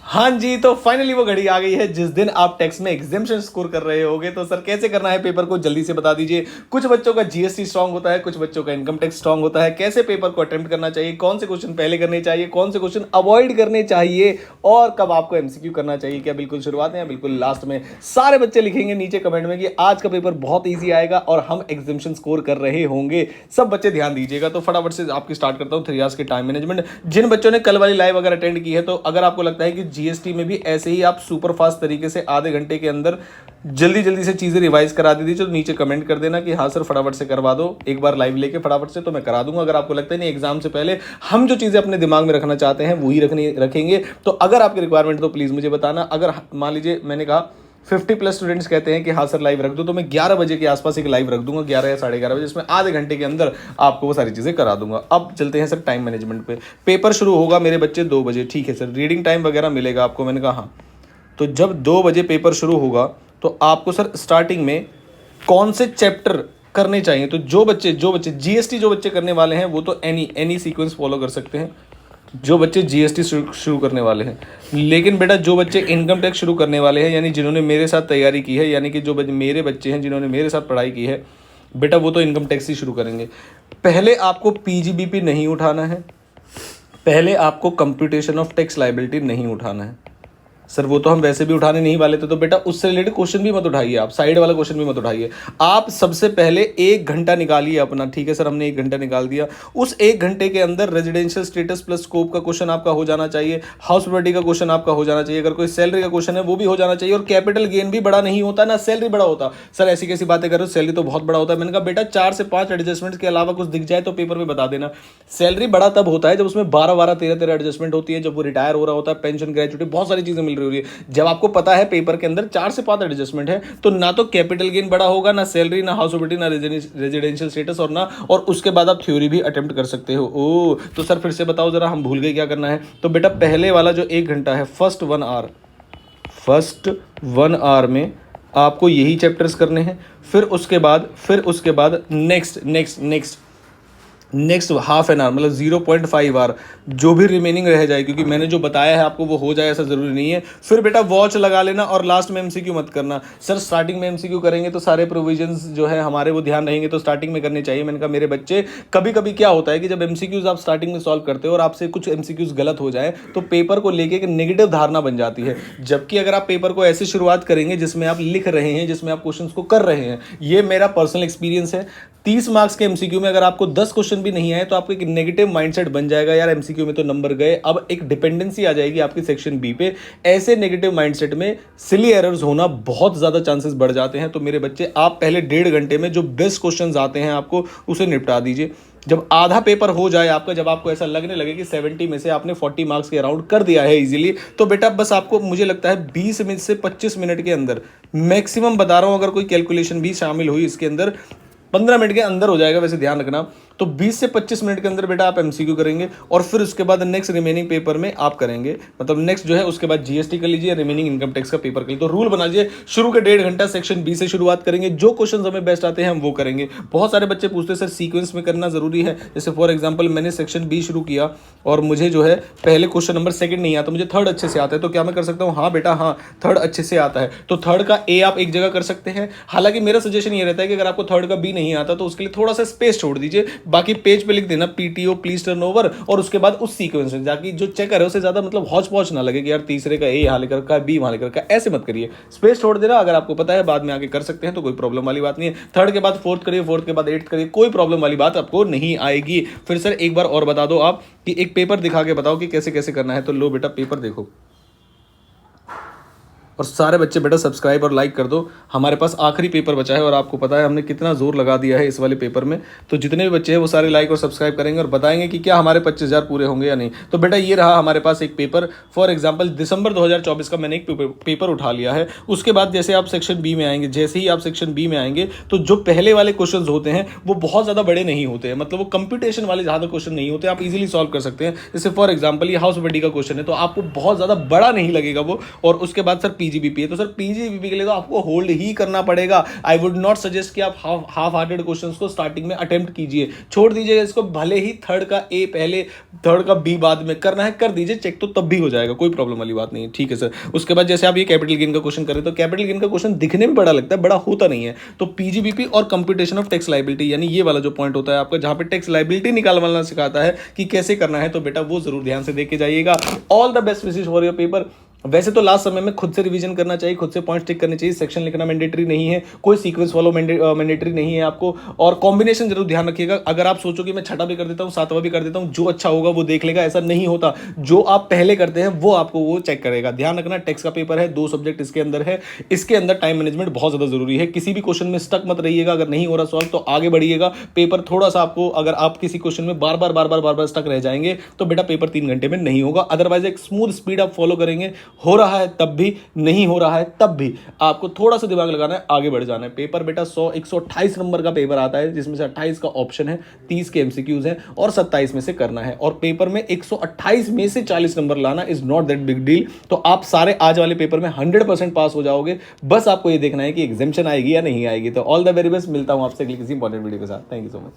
हाँ जी, तो फाइनली वो घड़ी आ गई है जिस दिन आप टैक्स में एग्जाम्शन स्कोर कर रहे होगे। तो सर कैसे करना है पेपर को, जल्दी से बता दीजिए। कुछ बच्चों का जीएसटी स्ट्रांग होता है, कुछ बच्चों का इनकम टैक्स स्ट्रांग होता है। कैसे पेपर को अटेम्प्ट करना चाहिए, कौन से क्वेश्चन पहले करने चाहिए, कौन से क्वेश्चन अवॉइड करने चाहिए, और कब आपको एमसीक्यू करना चाहिए, क्या बिल्कुल शुरुआत में या बिल्कुल लास्ट में। सारे बच्चे लिखेंगे नीचे कमेंट में कि आज का पेपर बहुत ईजी आएगा और हम एग्जाम्शन स्कोर कर रहे होंगे। सब बच्चे ध्यान दीजिएगा। तो फटाफट से आपकी स्टार्ट करता हूँ 3 आवर्स के टाइम मैनेजमेंट। जिन बच्चों ने कल वाली लाइव अगर अटेंड की है, तो अगर आपको लगता है कि जीएसटी में भी ऐसे ही आप सुपर फास्ट तरीके से आधे घंटे के अंदर जल्दी जल्दी से चीजें रिवाइज करा दी थी, तो नीचे कमेंट कर देना कि हाँ सर फटाफट से करवा दो एक बार लाइव लेके फटाफट से, तो मैं करा दूंगा। अगर आपको लगता है नहीं एग्जाम से पहले हम जो चीजें अपने दिमाग में रखना चाहते हैं वही रखेंगे, तो अगर आपकी रिक्वायरमेंट तो प्लीज मुझे बताना। अगर मान लीजिए मैंने कहा 50+ स्टूडेंट्स कहते हैं कि हाँ सर लाइव रख दो, तो मैं 11 बजे के आसपास एक लाइव रख दूंगा, 11 या 11:30 बजे, जिसमें आधे घंटे के अंदर आपको वो सारी चीज़ें करा दूंगा। अब चलते हैं सर टाइम मैनेजमेंट पे। पेपर शुरू होगा मेरे बच्चे 2 बजे, ठीक है सर। रीडिंग टाइम वगैरह मिलेगा आपको, मैंने कहा हाँ। तो जब 2 बजे पेपर शुरू होगा तो आपको सर स्टार्टिंग में कौन से चैप्टर करने चाहिए। तो जो बच्चे जीएसटी जो बच्चे करने वाले हैं वो तो एनी सीक्वेंस फॉलो कर सकते हैं, जो बच्चे जीएसटी शुरू करने वाले हैं। लेकिन बेटा जो बच्चे इनकम टैक्स शुरू करने वाले हैं, यानी जिन्होंने मेरे साथ तैयारी की है, यानी कि जो मेरे बच्चे हैं जिन्होंने मेरे साथ पढ़ाई की है, बेटा वो तो इनकम टैक्स ही शुरू करेंगे। पहले आपको पीजीबीपी नहीं उठाना है, पहले आपको कंप्यूटेशन ऑफ टैक्स लायबिलिटी नहीं उठाना है। सर वो तो हम वैसे भी उठाने नहीं वाले थे, तो बेटा उससे रिलेटेड क्वेश्चन भी मत उठाइए, आप साइड वाला क्वेश्चन भी मत उठाइए। आप सबसे पहले 1 घंटा निकालिए अपना, ठीक है सर हमने 1 घंटा निकाल दिया। उस 1 घंटे के अंदर रेजिडेंशियल स्टेटस प्लस स्कोप का क्वेश्चन आपका हो जाना चाहिए, हाउस प्रॉपर्टी का क्वेश्चन आपका हो जाना चाहिए, अगर कोई सैलरी का क्वेश्चन है वो भी हो जाना चाहिए। और कैपिटल गेन भी बड़ा नहीं होता ना सैलरी बड़ा होता। सर ऐसी कैसी बातें कर रहे हो, सैलरी तो बहुत बड़ा होता है। मैंने कहा बेटा 4 से 5 एडजस्टमेंट के अलावा कुछ दिख जाए तो पेपर में बता देना। सैलरी बड़ा तब होता है जब उसमें 12 13 एडजस्टमेंट होती है, जब वो रिटायर हो रहा होता है, पेंशन ग्रेजुटी बहुत सारी चीजें मिल रही होती है। जब आपको पता है पेपर के अंदर 4 से 5 एडजस्टमेंट है, तो ना तो कैपिटल गेन बड़ा होगा, ना सैलरी, ना हाउस प्रॉपर्टी, ना रेजिडेंशियल स्टेटस, और उसके बाद आप थ्योरी भी अटेम्प्ट कर सकते हो। ओ तो सर फिर से बताओ जरा, हम भूल गए क्या करना है। तो बेटा पहले वाला जो 1 घंटा है, फर्स्ट 1 आवर में आपको यही चैप्टर्स करने हैं। फिर उसके बाद नेक्स्ट हाफ एन आवर मतलब 0.5 आवर जो भी रिमेनिंग रह जाए, क्योंकि मैंने जो बताया है आपको वो हो जाए ऐसा जरूरी नहीं है। फिर बेटा वॉच लगा लेना और लास्ट में एमसीक्यू मत करना। सर स्टार्टिंग में एमसीक्यू करेंगे तो सारे प्रोविजंस जो है हमारे वो ध्यान रहेंगे, तो स्टार्टिंग में करने चाहिए। मैंने कहा मेरे बच्चे कभी कभी क्या होता है कि जब एमसीक्यूज आप स्टार्टिंग में सॉल्व करते हो और आपसे कुछ एमसीक्यूज गलत हो जाए तो पेपर को लेके एक नेगेटिव धारणा बन जाती है। जबकि अगर आप पेपर को ऐसे शुरुआत करेंगे जिसमें आप लिख रहे हैं, जिसमें आप क्वेश्चंस को कर रहे हैं, ये मेरा पर्सनल एक्सपीरियंस है। 30 मार्क्स के एमसीक्यू में अगर आपको 10 क्वेश्चन भी नहीं आए तो आपको एक नेगेटिव माइंडसेट बन जाएगा, यार एमसीक्यू में तो नंबर गए। अब एक डिपेंडेंसी आ जाएगी आपकी सेक्शन बी पे। ऐसे नेगेटिव माइंडसेट में सिली एरर्स होना बहुत ज्यादा चांसेस बढ़ जाते हैं। तो मेरे बच्चे आप पहले 1.5 घंटे में जो बेस्ट क्वेश्चंस आते हैं आपको उसे निपटा दीजिए। जब आधा पेपर हो जाए आपका, जब आपको ऐसा लगने लगे कि 70 में से आपने 40 मार्क्स के अराउंड कर दिया है इजीली, तो बेटा बस आपको मुझे लगता है 20 मिनट से 25 मिनट के अंदर मैक्सिमम बता रहा हूं, अगर कोई कैलकुलेशन भी शामिल हुई इसके अंदर 15 मिनट के अंदर हो जाएगा, वैसे ध्यान रखना। तो 20 से 25 मिनट के अंदर बेटा आप एमसीक्यू करेंगे और फिर उसके बाद नेक्स्ट रिमेनिंग पेपर में आप करेंगे, मतलब नेक्स्ट जो है उसके बाद जीएसटी कर लीजिए, रिमेनिंग इनकम टैक्स का पेपर कर लीजिए। तो रूल बना लीजिए, शुरू के 1.5 घंटा सेक्शन बी से शुरुआत करेंगे, जो क्वेश्चन हमें बेस्ट आते हैं हम वो करेंगे। बहुत सारे बच्चे पूछते हैं सर सीक्वेंस में करना जरूरी है। जैसे फॉर एग्जाम्पल मैंने सेक्शन बी शुरू किया और मुझे जो है पहले क्वेश्चन नंबर 2 नहीं आता, मुझे 3rd अच्छे से आता है, तो क्या मैं कर सकता हूँ? हाँ बेटा हाँ, 3rd अच्छे से आता है तो 3rd का ए आप एक जगह कर सकते हैं। हालांकि मेरा सजेशन ये रहता है कि अगर आपको 3rd का बी नहीं आता तो उसके लिए थोड़ा सा स्पेस छोड़ दीजिए, बाकी पेज पे लिख देना पीटीओ प्लीज टर्न ओवर, और उसके बाद उस सीक्वेंस में जाके जो चेक करे उससे ज्यादा मतलब हौच पौच ना लगे कि यार तीसरे का ए यहां लिखा रखा है, बी वहां लिखा रखा है। ऐसे मत करिए, स्पेस छोड़ देना। अगर आपको पता है बाद में आगे कर सकते हैं तो कोई प्रॉब्लम वाली बात नहीं है। 3rd के बाद 4th करिए, 4th के बाद 8th करिए, कोई प्रॉब्लम वाली बात आपको नहीं आएगी। फिर सर एक बार और बता दो आप कि एक पेपर दिखा के बताओ कि कैसे कैसे करना है। तो लो बेटा पेपर देखो, और सारे बच्चे बेटा सब्सक्राइब और लाइक कर दो। हमारे पास आखिरी पेपर बचा है और आपको पता है हमने कितना जोर लगा दिया है इस वाले पेपर में। तो जितने भी बच्चे हैं वो सारे लाइक और सब्सक्राइब करेंगे और बताएंगे कि क्या हमारे 25,000 पूरे होंगे या नहीं। तो बेटा ये रहा हमारे पास एक पेपर। फॉर एग्जाम्पल दिसंबर 2024 का मैंने एक पेपर उठा लिया है। उसके बाद जैसे आप सेक्शन बी में आएंगे, जैसे ही आप सेक्शन बी में आएंगे तो जो पहले वाले क्वेश्चन होते हैं वो बहुत ज्यादा बड़े नहीं होते हैं, मतलब वो कंप्यूटेशन वाले ज्यादा क्वेश्चन नहीं होते, आप इजीली सॉल्व कर सकते हैं। जैसे फॉर एग्जाम्पल ये हाउस प्रॉपर्टी का क्वेश्चन है तो आपको बहुत ज्यादा बड़ा नहीं लगेगा वो। और उसके बाद सर पीजीबीपी है, तो सर पीजीबीपी के लिए तो आपको होल्ड ही करना पड़ेगा। आई वुड नॉट सजेस्ट कि आप हाफ हार्टेड क्वेश्चंस को स्टार्टिंग में अटेम्प्ट कीजिए, छोड़ दीजिए इसको। भले ही थर्ड का ए पहले, थर्ड का बी बाद में करना है कर दीजिए, चेक तो तब भी हो जाएगा, कोई प्रॉब्लम वाली बात नहीं है, ठीक है सर। उसके बाद जैसे आप ये कैपिटल गेन का क्वेश्चन कर रहे हैं, तो कैपिटल गेन का क्वेश्चन दिखने में बड़ा लगता है, बड़ा होता नहीं है। तो पीजीबीपी और कंप्यूटेशन ऑफ टैक्स लायबिलिटी, यानी ये वाला जो पॉइंट होता है आपका, जहां पे टैक्स लायबिलिटी निकालना सिखाता है कि कैसे करना है, तो बेटा वो जरूर ध्यान से देख के जाइएगा। All the best wishes for your paper. वैसे तो लास्ट समय में खुद से रिवीजन करना चाहिए, खुद से पॉइंट्स टिक करने चाहिए, सेक्शन लिखना मैंडेटरी नहीं है, कोई सीक्वेंस फॉलो मैंडेटरी नहीं है आपको। और कॉम्बिनेशन जरूर ध्यान रखिएगा। अगर आप सोचो कि मैं छठा भी कर देता हूं, सातवां भी कर देता हूं, जो अच्छा होगा वो देख लेगा, ऐसा नहीं होता। जो आप पहले करते हैं वो आपको वो चेक करेगा। ध्यान रखना, टैक्स का पेपर है, 2 सब्जेक्ट इसके अंदर है, इसके अंदर टाइम मैनेजमेंट बहुत ज्यादा जरूरी है। किसी भी क्वेश्चन में स्टक मत रहिएगा, अगर नहीं हो रहा सॉल्व तो आगे बढ़िएगा। पेपर थोड़ा सा आपको, अगर आप किसी क्वेश्चन में बार बार स्टक रह जाएंगे तो बेटा पेपर 3 घंटे में नहीं होगा। अदरवाइज एक स्मूथ स्पीड आप फॉलो करेंगे, हो रहा है तब भी, नहीं हो रहा है तब भी, आपको थोड़ा सा दिमाग लगाना है, आगे बढ़ जाना है। पेपर बेटा 128 नंबर का पेपर आता है, जिसमें से 28 का ऑप्शन है, 30 के एमसीक्यूज हैं और 27 में से करना है। और पेपर में 128 में से 40 नंबर लाना is not that big deal. तो आप सारे आज वाले पेपर में 100% पास हो जाओगे। बस आपको ये देखना है कि एग्जामिशन आएगी या नहीं आएगी। तो ऑल द वेरी बेस्ट, मिलता हूं आपसे अगली किसी इंपॉर्टेंट वीडियो के साथ। Thank you so much.